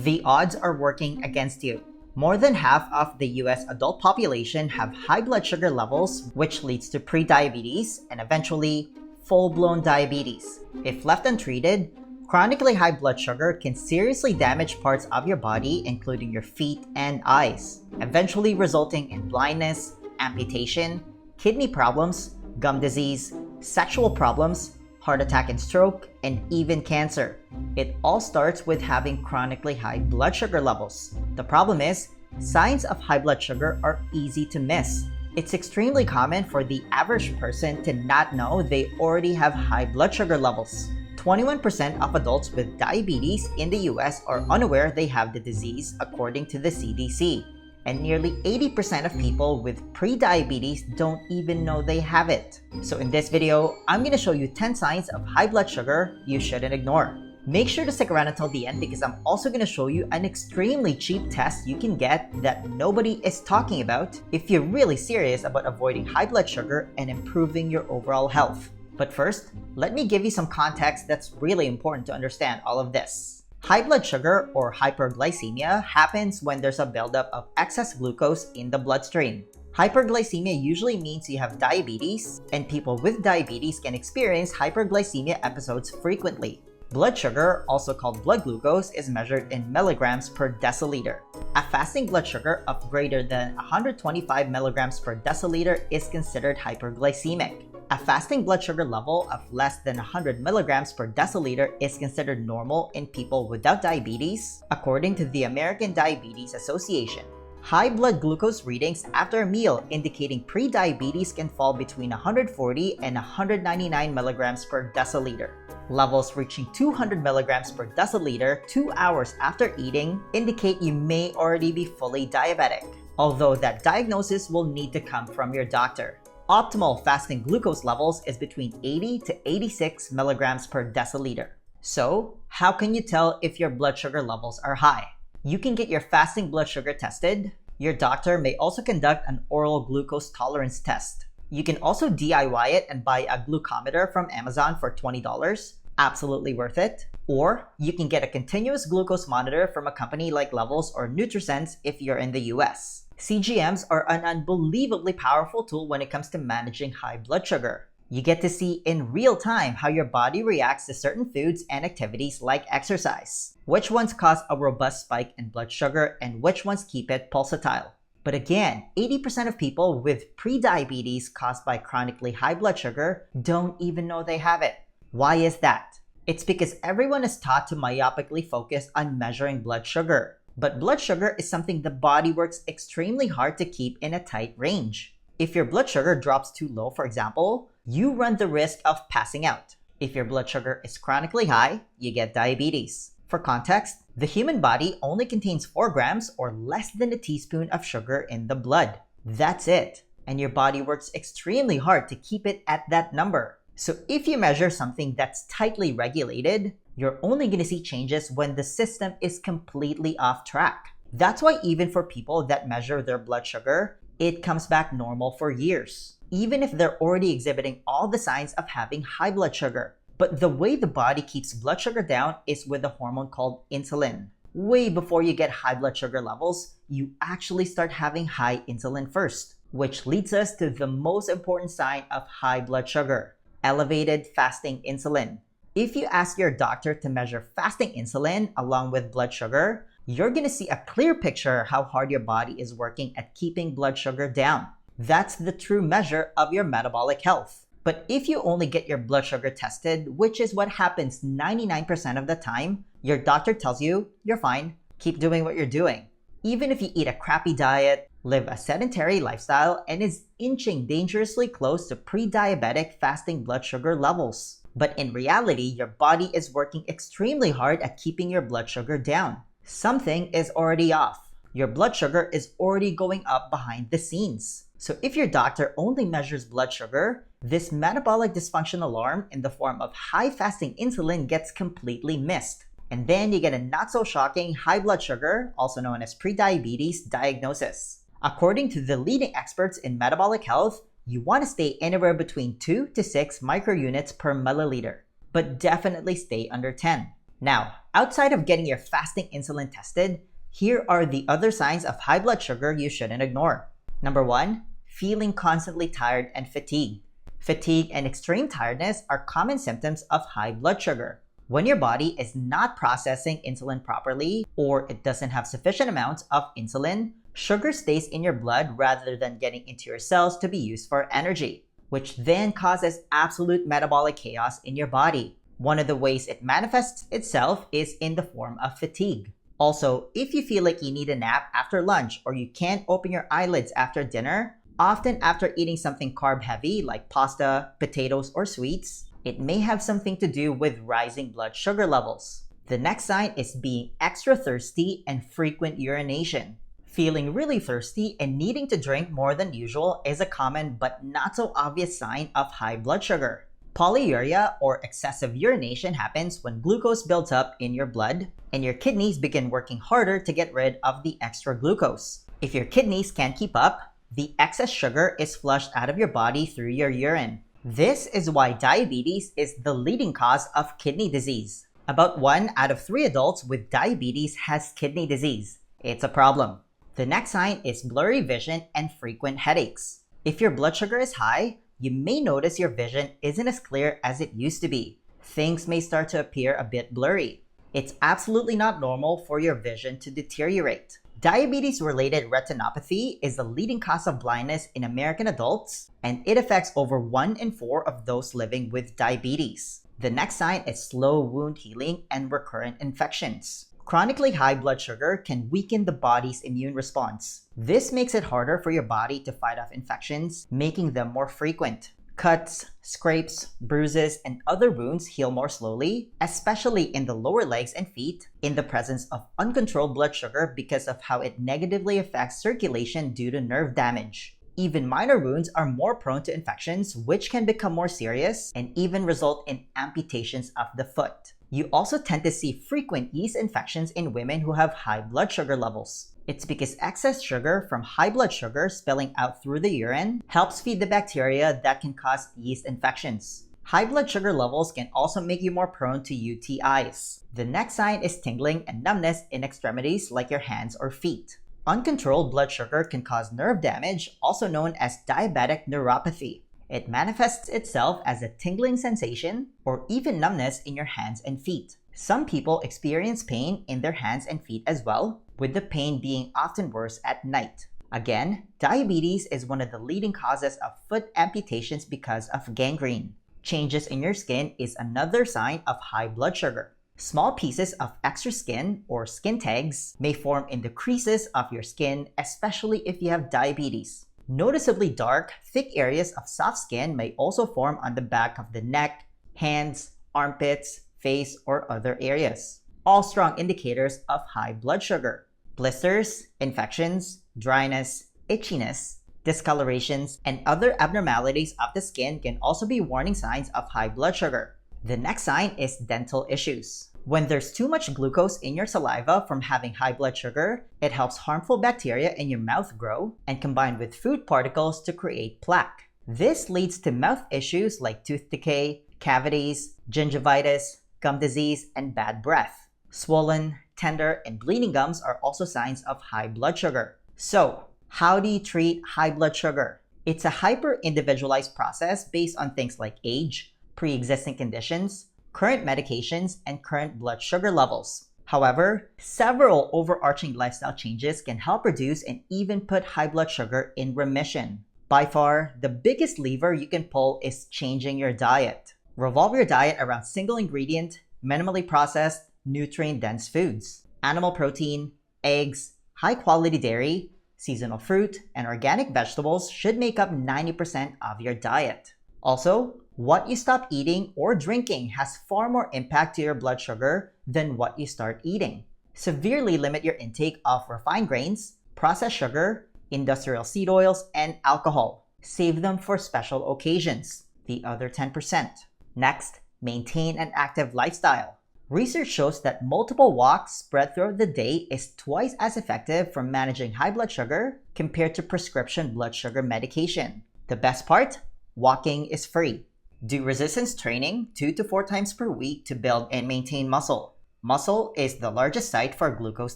The odds are working against you. More than half of the US adult population have high blood sugar levels, which leads to prediabetes and eventually full-blown diabetes. If left untreated, chronically high blood sugar can seriously damage parts of your body, including your feet and eyes, eventually resulting in blindness, amputation, kidney problems, gum disease, sexual problems, heart attack and stroke, and even cancer. It all starts with having chronically high blood sugar levels. The problem is, signs of high blood sugar are easy to miss. It's extremely common for the average person to not know they already have high blood sugar levels. 21% of adults with diabetes in the US are unaware they have the disease, according to the CDC. And nearly 80% of people with prediabetes don't even know they have it. So in this video, I'm going to show you 10 signs of high blood sugar you shouldn't ignore. Make sure to stick around until the end because I'm also going to show you an extremely cheap test you can get that nobody is talking about if you're really serious about avoiding high blood sugar and improving your overall health. But first, let me give you some context that's really important to understand all of this. High blood sugar or hyperglycemia happens when there's a buildup of excess glucose in the bloodstream. Hyperglycemia usually means you have diabetes, and people with diabetes can experience hyperglycemia episodes frequently. Blood sugar, also called blood glucose, is measured in milligrams per deciliter. A fasting blood sugar of greater than 125 milligrams per deciliter is considered hyperglycemic. A fasting blood sugar level of less than 100 milligrams per deciliter is considered normal in people without diabetes, according to the American Diabetes Association. High blood glucose readings after a meal indicating prediabetes can fall between 140 and 199 milligrams per deciliter. Levels reaching 200 milligrams per deciliter 2 hours after eating indicate you may already be fully diabetic, although that diagnosis will need to come from your doctor. Optimal fasting glucose levels is between 80 to 86 milligrams per deciliter. So, how can you tell if your blood sugar levels are high? You can get your fasting blood sugar tested. Your doctor may also conduct an oral glucose tolerance test. You can also DIY it and buy a glucometer from Amazon for $20. Absolutely worth it. Or you can get a continuous glucose monitor from a company like Levels or Nutritionist if you're in the US. CGMs are an unbelievably powerful tool when it comes to managing high blood sugar. You get to see in real time how your body reacts to certain foods and activities like exercise, which ones cause a robust spike in blood sugar and which ones keep it pulsatile. But again, 80% of people with prediabetes caused by chronically high blood sugar don't even know they have it. Why is that? It's because everyone is taught to myopically focus on measuring blood sugar. But blood sugar is something the body works extremely hard to keep in a tight range. If your blood sugar drops too low, for example, you run the risk of passing out. If your blood sugar is chronically high, you get diabetes. For context, the human body only contains 4 grams or less than a teaspoon of sugar in the blood. That's it. And your body works extremely hard to keep it at that number. So if you measure something that's tightly regulated, you're only going to see changes when the system is completely off track. That's why even for people that measure their blood sugar, it comes back normal for years, even if they're already exhibiting all the signs of having high blood sugar. But the way the body keeps blood sugar down is with a hormone called insulin. Way before you get high blood sugar levels, you actually start having high insulin first, which leads us to the most important sign of high blood sugar: elevated fasting insulin. If you ask your doctor to measure fasting insulin along with blood sugar, you're going to see a clear picture how hard your body is working at keeping blood sugar down. That's the true measure of your metabolic health. But if you only get your blood sugar tested, which is what happens 99% of the time, your doctor tells you you're fine, keep doing what you're doing. Even if you eat a crappy diet, live a sedentary lifestyle, and is inching dangerously close to pre-diabetic fasting blood sugar levels. But in reality, your body is working extremely hard at keeping your blood sugar down. Something is already off. Your blood sugar is already going up behind the scenes. So if your doctor only measures blood sugar, this metabolic dysfunction alarm in the form of high fasting insulin gets completely missed. And then you get a not so shocking high blood sugar, also known as prediabetes, diagnosis. According to the leading experts in metabolic health, you want to stay anywhere between 2 to 6 microunits per milliliter, but definitely stay under 10. Now, outside of getting your fasting insulin tested, here are the other signs of high blood sugar you shouldn't ignore. Number 1, feeling constantly tired and fatigued. Fatigue and extreme tiredness are common symptoms of high blood sugar. When your body is not processing insulin properly or it doesn't have sufficient amounts of insulin, sugar stays in your blood rather than getting into your cells to be used for energy, which then causes absolute metabolic chaos in your body. One of the ways it manifests itself is in the form of fatigue. Also, if you feel like you need a nap after lunch or you can't open your eyelids after dinner, often after eating something carb heavy like pasta, potatoes, or sweets, it may have something to do with rising blood sugar levels. The next sign is being extra thirsty and frequent urination. Feeling really thirsty and needing to drink more than usual is a common but not so obvious sign of high blood sugar. Polyuria or excessive urination happens when glucose builds up in your blood and your kidneys begin working harder to get rid of the extra glucose. If your kidneys can't keep up, the excess sugar is flushed out of your body through your urine. This is why diabetes is the leading cause of kidney disease. About 1 out of 3 adults with diabetes has kidney disease. It's a problem. The next sign is blurry vision and frequent headaches. If your blood sugar is high, you may notice your vision isn't as clear as it used to be. Things may start to appear a bit blurry. It's absolutely not normal for your vision to deteriorate. Diabetes-related retinopathy is the leading cause of blindness in American adults, and it affects over 1 in 4 of those living with diabetes. The next sign is slow wound healing and recurrent infections. Chronically high blood sugar can weaken the body's immune response. This makes it harder for your body to fight off infections, making them more frequent. Cuts, scrapes, bruises, and other wounds heal more slowly, especially in the lower legs and feet, in the presence of uncontrolled blood sugar because of how it negatively affects circulation due to nerve damage. Even minor wounds are more prone to infections, which can become more serious and even result in amputations of the foot. You also tend to see frequent yeast infections in women who have high blood sugar levels. It's because excess sugar from high blood sugar spilling out through the urine helps feed the bacteria that can cause yeast infections. High blood sugar levels can also make you more prone to UTIs. The next sign is tingling and numbness in extremities like your hands or feet. Uncontrolled blood sugar can cause nerve damage, also known as diabetic neuropathy. It manifests itself as a tingling sensation or even numbness in your hands and feet. Some people experience pain in their hands and feet as well, with the pain being often worse at night. Again, diabetes is one of the leading causes of foot amputations because of gangrene. Changes in your skin is another sign of high blood sugar. Small pieces of extra skin or skin tags may form in the creases of your skin, especially if you have diabetes. Noticeably dark, thick areas of soft skin may also form on the back of the neck, hands, armpits, face, or other areas. All strong indicators of high blood sugar. Blisters, infections, dryness, itchiness, discolorations, and other abnormalities of the skin can also be warning signs of high blood sugar. The next sign is dental issues. When there's too much glucose in your saliva from having high blood sugar, it helps harmful bacteria in your mouth grow and combine with food particles to create plaque. This leads to mouth issues like tooth decay, cavities, gingivitis, gum disease, and bad breath. Swollen, tender, and bleeding gums are also signs of high blood sugar. So, how do you treat high blood sugar? It's a hyper-individualized process based on things like age, pre-existing conditions, current medications, and current blood sugar levels. However, several overarching lifestyle changes can help reduce and even put high blood sugar in remission. By far, the biggest lever you can pull is changing your diet. Revolve your diet around single ingredient, minimally processed, nutrient-dense foods. Animal protein, eggs, high-quality dairy, seasonal fruit, and organic vegetables should make up 90% of your diet. Also, what you stop eating or drinking has far more impact to your blood sugar than what you start eating. Severely limit your intake of refined grains, processed sugar, industrial seed oils, and alcohol. Save them for special occasions, the other 10%. Next, maintain an active lifestyle. Research shows that multiple walks spread throughout the day is twice as effective for managing high blood sugar compared to prescription blood sugar medication. The best part? Walking is free. Do resistance training 2 to 4 times per week to build and maintain muscle. Muscle is the largest site for glucose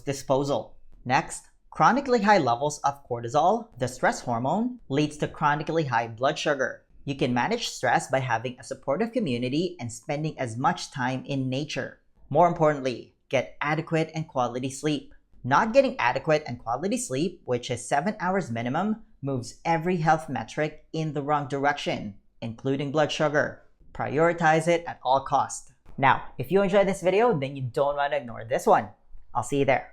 disposal. Next, chronically high levels of cortisol, the stress hormone, leads to chronically high blood sugar. You can manage stress by having a supportive community and spending as much time in nature. More importantly, get adequate and quality sleep. Not getting adequate and quality sleep, which is 7 hours minimum, moves every health metric in the wrong direction, including blood sugar. Prioritize it at all costs. Now, if you enjoyed this video, then you don't want to ignore this one. I'll see you there.